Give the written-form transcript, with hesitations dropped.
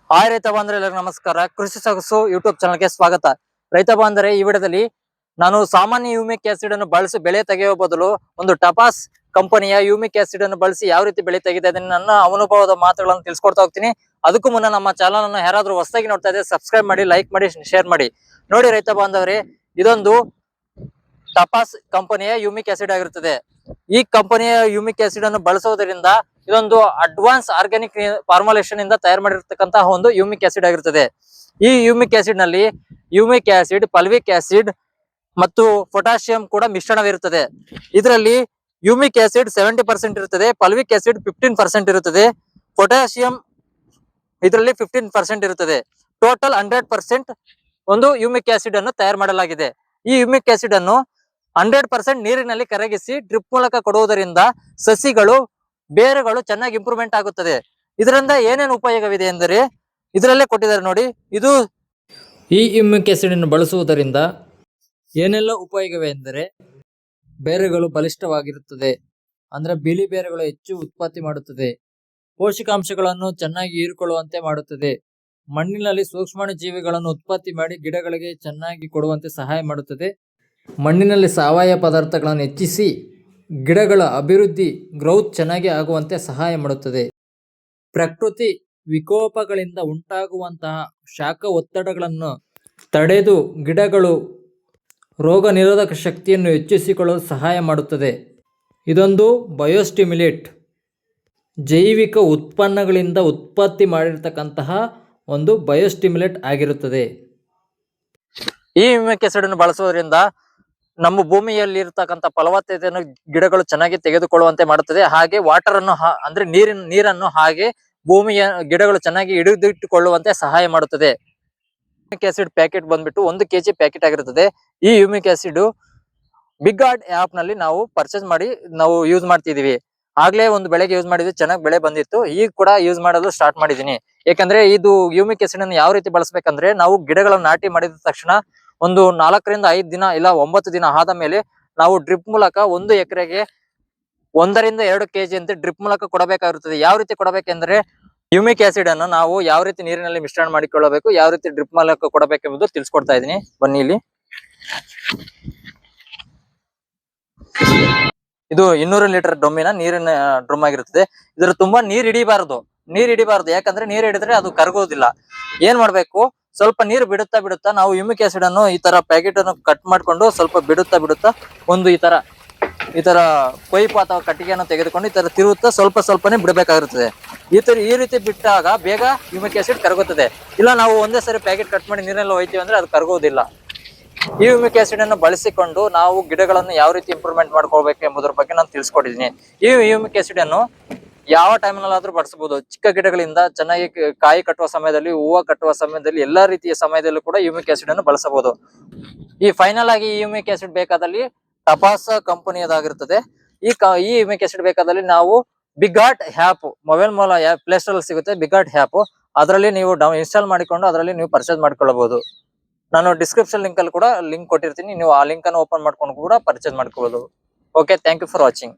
Hi ರೈತ ಬಾಂಧವರೇ, ನಮಸ್ಕಾರ. ಕೃಷಿ ಸೊಗಸು ಯೂಟ್ಯೂಬ್ ಚಾನಲ್ಗೆ ಸ್ವಾಗತ. ರೈತ ಬಾಂಧವರೇ, ಈ ವಿಡಿಯೋದಲ್ಲಿ ನಾನು ಸಾಮಾನ್ಯ ಯೂಮಿಕ್ ಆಸಿಡ್ ಅನ್ನು ಬಳಸಿ ಬೆಳೆ ತೆಗೆಯುವ ಬದಲು ಒಂದು ಟಪಾಸ್ ಕಂಪನಿಯ ಯೂಮಿಕ್ ಆಸಿಡ್ ಅನ್ನು ಬಳಸಿ ಯಾವ ರೀತಿ ಬೆಳೆ ತೆಗೆದಿದೆ ಅದನ್ನ ನನ್ನ ಅನುಭವದ ಮಾತುಗಳನ್ನು ತಿಳಿಸ್ಕೊಡ್ತಾ ಹೋಗ್ತೀನಿ. ಅದಕ್ಕೂ ಮುನ್ನ ನಮ್ಮ ಚಾನಲ್ ಅನ್ನು ಯಾರಾದ್ರೂ ಹೊಸದಾಗಿ ನೋಡ್ತಾ ಇದ್ರೆ ಸಬ್ಸ್ಕ್ರೈಬ್ ಮಾಡಿ, ಲೈಕ್ ಮಾಡಿ, ಶೇರ್ ಮಾಡಿ. ನೋಡಿ ರೈತ ಬಾಂಧವರೇ, ಇದೊಂದು ಟಪಾಸ್ ಕಂಪನಿಯ ಯೂಮಿಕ್ ಆಸಿಡ್ ಆಗಿರುತ್ತದೆ. ಈ ಕಂಪನಿಯ ಯೂಮಿಕ್ ಆಸಿಡ್ ಅನ್ನು ಬಳಸುವುದರಿಂದ ಇದೊಂದು ಅಡ್ವಾನ್ಸ್ ಆರ್ಗ್ಯಾನಿಕ್ ಫಾರ್ಮುಲೇಷನ್ ಇಂದ ತಯಾರು ಮಾಡಿರ್ತಕ್ಕಂತಹ ಒಂದು ಯೂಮಿಕ್ ಆಸಿಡ್ ಆಗಿರುತ್ತದೆ. ಈ ಯೂಮಿಕ್ ಆಸಿಡ್ ನಲ್ಲಿ ಯೂಮಿಕ್ ಆಸಿಡ್, ಪಲ್ವಿಕ್ ಆಸಿಡ್ ಮತ್ತು ಪೊಟ್ಯಾಷಿಯಂ ಕೂಡ ಮಿಶ್ರಣವಿರುತ್ತದೆ. ಇದರಲ್ಲಿ ಯೂಮಿಕ್ ಆಸಿಡ್ 70% ಇರುತ್ತದೆ, ಪಲ್ವಿಕ್ ಆಸಿಡ್ 15% ಇರುತ್ತದೆ, ಪೊಟ್ಯಾಷಿಯಂ ಇದರಲ್ಲಿ 15% ಇರುತ್ತದೆ. ಟೋಟಲ್ 100% ಒಂದು ಯೂಮಿಕ್ ಆಸಿಡ್ ಅನ್ನು ತಯಾರು ಮಾಡಲಾಗಿದೆ. ಈ ಯೂಮಿಕ್ ಆಸಿಡ್ ಅನ್ನು 100% ನೀರಿನಲ್ಲಿ ಕರಗಿಸಿ ಡ್ರಿಪ್ ಮೂಲಕ ಕೊಡುವುದರಿಂದ ಸಸಿಗಳು, ಬೇರುಗಳು ಚೆನ್ನಾಗಿ ಇಂಪ್ರೂವ್ಮೆಂಟ್ ಆಗುತ್ತದೆ. ಇದರಿಂದ ಏನೇನು ಉಪಯೋಗವಿದೆ ಎಂದರೆ ಇದರಲ್ಲೇ ಕೊಟ್ಟಿದ್ದಾರೆ ನೋಡಿ. ಇದು ಈ ಯೂಮಿಕ್ ಆಸಿಡ್ ಅನ್ನು ಬಳಸುವುದರಿಂದ ಏನೆಲ್ಲ ಉಪಯೋಗವೇ ಎಂದರೆ ಬೇರುಗಳು ಬಲಿಷ್ಠವಾಗಿರುತ್ತದೆ, ಅಂದ್ರೆ ಬಿಳಿ ಬೇರುಗಳು ಹೆಚ್ಚು ಉತ್ಪತ್ತಿ ಮಾಡುತ್ತದೆ, ಪೋಷಕಾಂಶಗಳನ್ನು ಚೆನ್ನಾಗಿ ಹೀರಿಕೊಳ್ಳುವಂತೆ ಮಾಡುತ್ತದೆ, ಮಣ್ಣಿನಲ್ಲಿ ಸೂಕ್ಷ್ಮಾಣು ಜೀವಿಗಳನ್ನು ಉತ್ಪತ್ತಿ ಮಾಡಿ ಗಿಡಗಳಿಗೆ ಚೆನ್ನಾಗಿ ಕೊಡುವಂತೆ ಸಹಾಯ ಮಾಡುತ್ತದೆ, ಮಣ್ಣಿನಲ್ಲಿ ಸಾವಯವ ಪದಾರ್ಥಗಳನ್ನು ಹೆಚ್ಚಿಸಿ ಗಿಡಗಳ ಅಭಿವೃದ್ಧಿ ಗ್ರೌತ್ ಚೆನ್ನಾಗಿ ಆಗುವಂತೆ ಸಹಾಯ ಮಾಡುತ್ತದೆ. ಪ್ರಕೃತಿ ವಿಕೋಪಗಳಿಂದ ಉಂಟಾಗುವಂತಹ ಶಾಖ ಒತ್ತಡಗಳನ್ನು ತಡೆದು ಗಿಡಗಳು ರೋಗ ನಿರೋಧಕ ಶಕ್ತಿಯನ್ನು ಹೆಚ್ಚಿಸಿಕೊಳ್ಳಲು ಸಹಾಯ ಮಾಡುತ್ತದೆ. ಇದೊಂದು ಬಯೋಸ್ಟಿಮ್ಯುಲೇಟ್, ಜೈವಿಕ ಉತ್ಪನ್ನಗಳಿಂದ ಉತ್ಪತ್ತಿ ಮಾಡಿರ್ತಕ್ಕಂತಹ ಒಂದು ಬಯೋಸ್ಟಿಮ್ಯುಲೇಟ್ ಆಗಿರುತ್ತದೆ. ಈ ಯೂಮಿಕ್ ಆಸಿಡ್ ಅನ್ನು ಬಳಸುವುದರಿಂದ ನಮ್ಮ ಭೂಮಿಯಲ್ಲಿ ಇರತಕ್ಕಂತ ಫಲವತ್ತತೆಯನ್ನು ಗಿಡಗಳು ಚೆನ್ನಾಗಿ ತೆಗೆದುಕೊಳ್ಳುವಂತೆ ಮಾಡುತ್ತದೆ. ಹಾಗೆ ವಾಟರ್ ಅನ್ನು ಅಂದ್ರೆ ನೀರನ್ನು ಹಾಗೆ ಭೂಮಿಯ ಗಿಡಗಳು ಚೆನ್ನಾಗಿ ಹಿಡಿದಿಟ್ಟುಕೊಳ್ಳುವಂತೆ ಸಹಾಯ ಮಾಡುತ್ತದೆ. ಯೂಮಿಕ್ ಆಸಿಡ್ ಪ್ಯಾಕೆಟ್ ಬಂದ್ಬಿಟ್ಟು 1 kg ಪ್ಯಾಕೆಟ್ ಆಗಿರುತ್ತದೆ. ಈ humic acid BigHaat app ನಲ್ಲಿ ನಾವು ಪರ್ಚೇಸ್ ಮಾಡಿ ನಾವು ಯೂಸ್ ಮಾಡ್ತಿದೀವಿ. ಆಗ್ಲೇ ಒಂದು ಬೆಳೆಗೆ ಯೂಸ್ ಮಾಡಿದ್ವಿ, ಚೆನ್ನಾಗಿ ಬೆಳೆ ಬಂದಿತ್ತು. ಈಗ ಕೂಡ ಯೂಸ್ ಮಾಡೋದು ಸ್ಟಾರ್ಟ್ ಮಾಡಿದೀನಿ. ಯಾಕಂದ್ರೆ ಇದು ಯೂಮಿಕ್ ಆಸಿಡ್ ಅನ್ನು ಯಾವ ರೀತಿ ಬಳಸಬೇಕಂದ್ರೆ, ನಾವು ಗಿಡಗಳನ್ನು ನಾಟಿ ಮಾಡಿದ ತಕ್ಷಣ ಒಂದು 4 ರಿಂದ 5 ದಿನ ಇಲ್ಲ 9 ದಿನ ಆದ ಮೇಲೆ ನಾವು ಡ್ರಿಪ್ ಮೂಲಕ 1 ಎಕರೆಗೆ 1 ರಿಂದ 2 kg ಅಂತ ಡ್ರಿಪ್ ಮೂಲಕ ಕೊಡಬೇಕಾಗಿರುತ್ತದೆ. ಯಾವ ರೀತಿ ಕೊಡಬೇಕೆಂದ್ರೆ ಯೂಮಿಕ್ ಆಸಿಡ್ ಅನ್ನು ನಾವು ಯಾವ ರೀತಿ ನೀರಿನಲ್ಲಿ ಮಿಶ್ರಣ ಮಾಡಿಕೊಳ್ಳಬೇಕು, ಯಾವ ರೀತಿ ಡ್ರಿಪ್ ಮೂಲಕ ಕೊಡಬೇಕೆಂಬುದು ತಿಳಿಸ್ಕೊಡ್ತಾ ಇದ್ದೀನಿ. ಬನ್ನಿ ಇಲ್ಲಿ. ಇದು 200 ಲೀಟರ್ ಡ್ರಮ್ಮಿನ ನೀರಿನ ಡ್ರಮ್ ಆಗಿರುತ್ತದೆ. ಇದ್ರ ತುಂಬಾ ನೀರ್ ಹಿಡಿಬಾರದು. ಯಾಕಂದ್ರೆ ನೀರ್ ಹಿಡಿದ್ರೆ ಅದು ಕರಗೋದಿಲ್ಲ. ಏನ್ ಮಾಡ್ಬೇಕು, ಸ್ವಲ್ಪ ನೀರು ಬಿಡುತ್ತಾ ನಾವು ಯೂಮಿಕ್ ಆಸಿಡ್ ಅನ್ನು ಈ ತರ ಪ್ಯಾಕೆಟ್ ಅನ್ನು ಕಟ್ ಮಾಡ್ಕೊಂಡು ಸ್ವಲ್ಪ ಬಿಡುತ್ತಾ ಒಂದು ಈ ತರ ಪೈಪ್ ಅಥವಾ ಕಟ್ಟಿಗೆಯನ್ನು ತೆಗೆದುಕೊಂಡು ಈ ತರ ತಿರುಗುತ್ತಾ ಸ್ವಲ್ಪನೇ ಬಿಡಬೇಕಾಗಿರುತ್ತದೆ. ಈ ರೀತಿ ಬಿಟ್ಟಾಗ ಬೇಗ ಯೂಮಿಕ್ ಆಸಿಡ್ ಕರಗುತ್ತದೆ. ಇಲ್ಲ ನಾವು ಒಂದೇ ಸರಿ ಪ್ಯಾಕೆಟ್ ಕಟ್ ಮಾಡಿ ನೀರಲ್ಲಿ ಹೋಯ್ತೀವಿ ಅಂದ್ರೆ ಅದು ಕರಗೋದಿಲ್ಲ. ಈ ಯೂಮಿಕ್ ಆಸಿಡ್ ಅನ್ನು ಬಳಸಿಕೊಂಡು ನಾವು ಗಿಡಗಳನ್ನು ಯಾವ ರೀತಿ ಇಂಪ್ರೂವ್ಮೆಂಟ್ ಮಾಡ್ಕೊಳ್ಬೇಕು ಎಂಬುದರ ಬಗ್ಗೆ ನಾನು ತಿಳಿಸ್ಕೊಟ್ಟಿದ್ದೀನಿ. ಈ ಯೂಮಿಕ್ ಆಸಿಡ್ ಅನ್ನು ಯಾವ ಟೈಮ್ನಲ್ಲಾದ್ರೂ ಬಳಸಬಹುದು. ಚಿಕ್ಕ ಗಿಡಗಳಿಂದ ಚೆನ್ನಾಗಿ ಕಾಯಿ ಕಟ್ಟುವ ಸಮಯದಲ್ಲಿ, ಹೂವು ಕಟ್ಟುವ ಸಮಯದಲ್ಲಿ, ಎಲ್ಲಾ ರೀತಿಯ ಸಮಯದಲ್ಲೂ ಕೂಡ ಯೂಮಿಕ್ ಆಸಿಡ್ ಅನ್ನು ಬಳಸಬಹುದು. ಈ ಫೈನಲ್ ಆಗಿ ಈ ಯೂಮಿಕ್ ಆಸಿಡ್ ಬೇಕಾದಲ್ಲಿ ಟಪಾಸ್ ಕಂಪನಿಯದಾಗಿರುತ್ತದೆ. ಈ ಯೂಮಿಕ್ ಆಸಿಡ್ ಬೇಕಾದಲ್ಲಿ ನಾವು ಬಿಗ್ ಆರ್ಟ್ ಆ್ಯಪ್, ಮೊಬೈಲ್ ಮೂಲ ಪ್ಲೇ ಸ್ಟೋರ್ ಅಲ್ಲಿ ಸಿಗುತ್ತೆ. ಬಿಗ್ ಆರ್ಟ್ ಆ್ಯಪ್, ಅದರಲ್ಲಿ ನೀವು ಇನ್ಸ್ಟಾಲ್ ಮಾಡಿಕೊಂಡು ಅದರಲ್ಲಿ ನೀವು ಪರ್ಚೇಸ್ ಮಾಡ್ಕೊಳ್ಳಬಹುದು. ನಾನು ಡಿಸ್ಕ್ರಿಪ್ಷನ್ ಲಿಂಕ್ ಅಲ್ಲಿ ಕೂಡ ಲಿಂಕ್ ಕೊಟ್ಟಿರ್ತೀನಿ. ನೀವು ಆ ಲಿಂಕ್ ಅನ್ನು ಓಪನ್ ಮಾಡ್ಕೊಂಡು ಕೂಡ ಪರ್ಚೇಸ್ ಮಾಡ್ಕೋಬಹುದು. Okay, thank you for watching.